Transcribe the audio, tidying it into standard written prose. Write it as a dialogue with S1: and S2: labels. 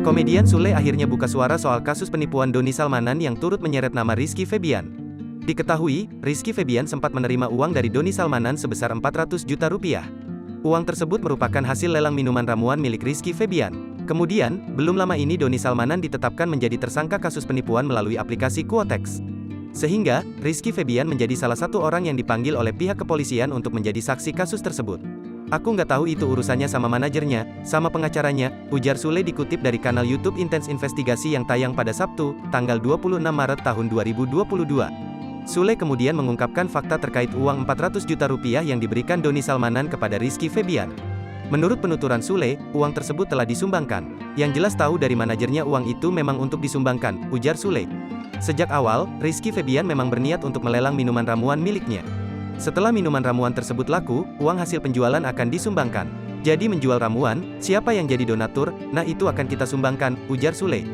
S1: Komedian Sule akhirnya buka suara soal kasus penipuan Doni Salmanan yang turut menyeret nama Rizky Febian. Diketahui, Rizky Febian sempat menerima uang dari Doni Salmanan sebesar 400 juta rupiah. Uang tersebut merupakan hasil lelang minuman ramuan milik Rizky Febian. Kemudian, belum lama ini Doni Salmanan ditetapkan menjadi tersangka kasus penipuan melalui aplikasi Quotex. Sehingga, Rizky Febian menjadi salah satu orang yang dipanggil oleh pihak kepolisian untuk menjadi saksi kasus tersebut. Aku nggak tahu itu urusannya sama manajernya, sama pengacaranya, ujar Sule dikutip dari kanal YouTube Intens Investigasi yang tayang pada Sabtu, tanggal 26 Maret tahun 2022. Sule kemudian mengungkapkan fakta terkait uang 400 juta rupiah yang diberikan Doni Salmanan kepada Rizky Febian. Menurut penuturan Sule, uang tersebut telah disumbangkan. Yang jelas tahu dari manajernya uang itu memang untuk disumbangkan, ujar Sule. Sejak awal, Rizky Febian memang berniat untuk melelang minuman ramuan miliknya. Setelah minuman ramuan tersebut laku, uang hasil penjualan akan disumbangkan. Jadi menjual ramuan, siapa yang jadi donatur, nah itu akan kita sumbangkan, ujar Sule.